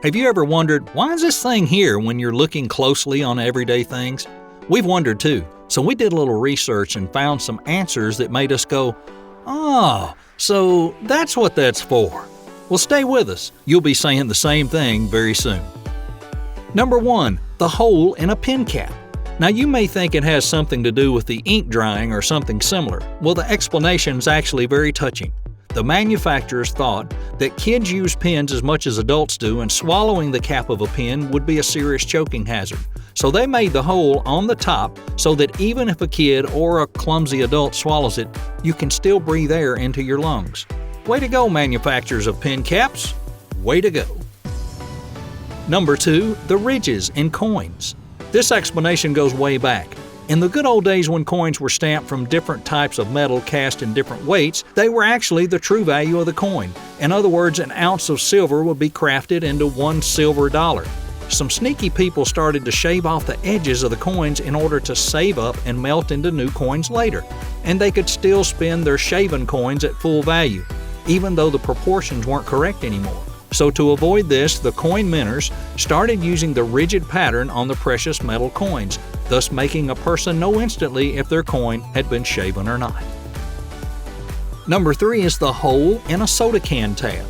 Have you ever wondered, why is this thing here when you're looking closely on everyday things? We've wondered too, so we did a little research and found some answers that made us go, oh, so that's what that's for. Well, stay with us. You'll be saying the same thing very soon. Number 1, the hole in a pen cap. Now you may think it has something to do with the ink drying or something similar. Well, the explanation is actually very touching. The manufacturers thought that kids use pens as much as adults do, and swallowing the cap of a pen would be a serious choking hazard. So they made the hole on the top so that even if a kid or a clumsy adult swallows it, you can still breathe air into your lungs. Way to go, manufacturers of pen caps. Way to go. Number 2, the ridges in coins. This explanation goes way back. In the good old days when coins were stamped from different types of metal cast in different weights, they were actually the true value of the coin. In other words, an ounce of silver would be crafted into $1 silver dollar. Some sneaky people started to shave off the edges of the coins in order to save up and melt into new coins later, and they could still spend their shaven coins at full value, even though the proportions weren't correct anymore. So to avoid this, the coin minters started using the rigid pattern on the precious metal coins, thus making a person know instantly if their coin had been shaven or not. Number 3 is the hole in a soda can tab.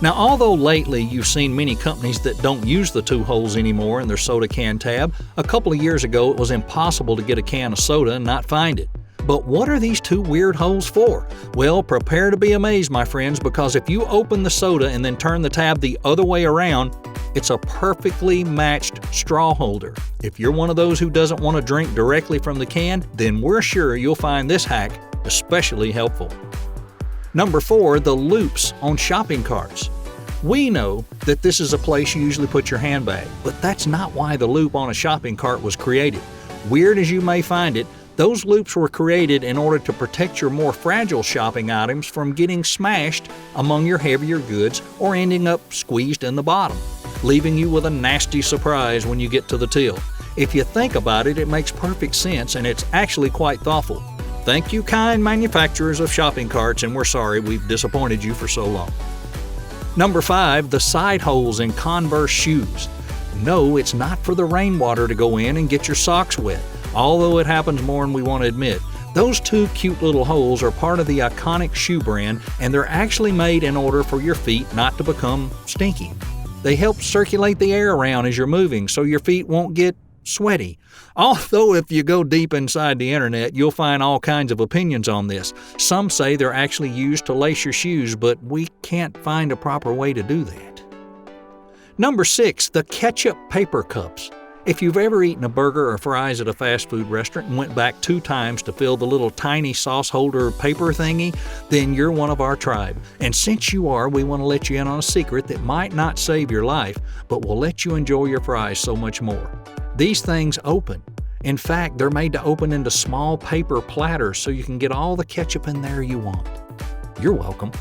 Now, although lately you've seen many companies that don't use the 2 holes anymore in their soda can tab, a couple of years ago it was impossible to get a can of soda and not find it. But what are these 2 weird holes for? Well, prepare to be amazed, my friends, because if you open the soda and then turn the tab the other way around, it's a perfectly matched straw holder. If you're one of those who doesn't want to drink directly from the can, then we're sure you'll find this hack especially helpful. Number 4, the loops on shopping carts. We know that this is a place you usually put your handbag, but that's not why the loop on a shopping cart was created. Weird as you may find it, those loops were created in order to protect your more fragile shopping items from getting smashed among your heavier goods or ending up squeezed in the bottom, leaving you with a nasty surprise when you get to the till. If you think about it, it makes perfect sense, and it's actually quite thoughtful. Thank you, kind manufacturers of shopping carts, and we're sorry we've disappointed you for so long. Number 5, the side holes in Converse shoes. No, it's not for the rainwater to go in and get your socks wet, although it happens more than we want to admit. Those 2 cute little holes are part of the iconic shoe brand, and they're actually made in order for your feet not to become stinky. They help circulate the air around as you're moving so your feet won't get sweaty. Although if you go deep inside the internet, you'll find all kinds of opinions on this. Some say they're actually used to lace your shoes, but we can't find a proper way to do that. Number 6, the ketchup paper cups. If you've ever eaten a burger or fries at a fast food restaurant and went back 2 times to fill the little tiny sauce holder paper thingy, then you're one of our tribe. And since you are, we want to let you in on a secret that might not save your life, but will let you enjoy your fries so much more. These things open. In fact, they're made to open into small paper platters so you can get all the ketchup in there you want. You're welcome.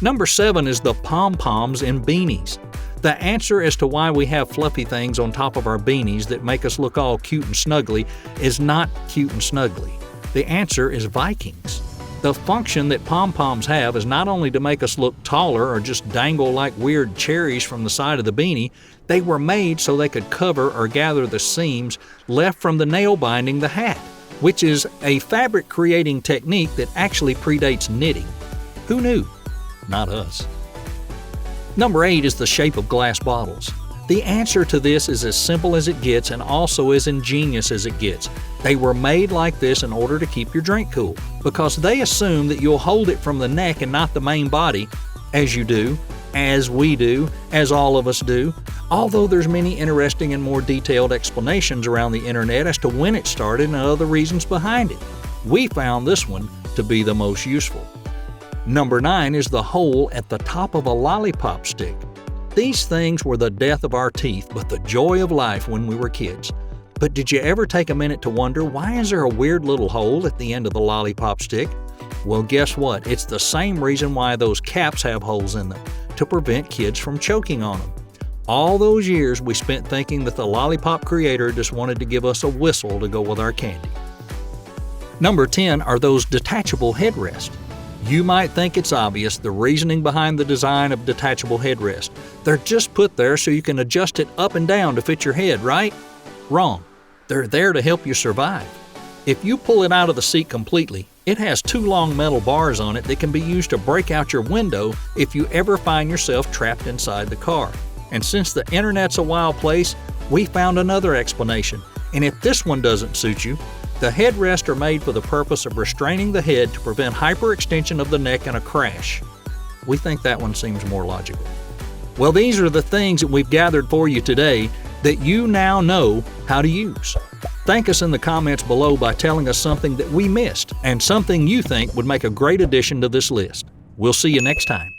Number 7 is the pom-poms in beanies. The answer as to why we have fluffy things on top of our beanies that make us look all cute and snuggly is not cute and snuggly. The answer is Vikings. The function that pom-poms have is not only to make us look taller or just dangle like weird cherries from the side of the beanie, they were made so they could cover or gather the seams left from the nail binding the hat, which is a fabric creating technique that actually predates knitting. Who knew? Not us. Number 8 is the shape of glass bottles. The answer to this is as simple as it gets and also as ingenious as it gets. They were made like this in order to keep your drink cool, because they assume that you'll hold it from the neck and not the main body, as you do, as we do, as all of us do, although there's many interesting and more detailed explanations around the internet as to when it started and other reasons behind it. We found this one to be the most useful. Number 9 is the hole at the top of a lollipop stick. These things were the death of our teeth, but the joy of life when we were kids. But did you ever take a minute to wonder, why is there a weird little hole at the end of the lollipop stick? Well, guess what? It's the same reason why those caps have holes in them, to prevent kids from choking on them. All those years we spent thinking that the lollipop creator just wanted to give us a whistle to go with our candy. Number 10 are those detachable headrests. You might think it's obvious the reasoning behind the design of detachable headrest. They're just put there so you can adjust it up and down to fit your head, right? Wrong. They're there to help you survive. If you pull it out of the seat completely, it has 2 long metal bars on it that can be used to break out your window if you ever find yourself trapped inside the car. And since the internet's a wild place, we found another explanation. And if this one doesn't suit you, the headrests are made for the purpose of restraining the head to prevent hyperextension of the neck in a crash. We think that one seems more logical. Well, these are the things that we've gathered for you today that you now know how to use. Thank us in the comments below by telling us something that we missed and something you think would make a great addition to this list. We'll see you next time.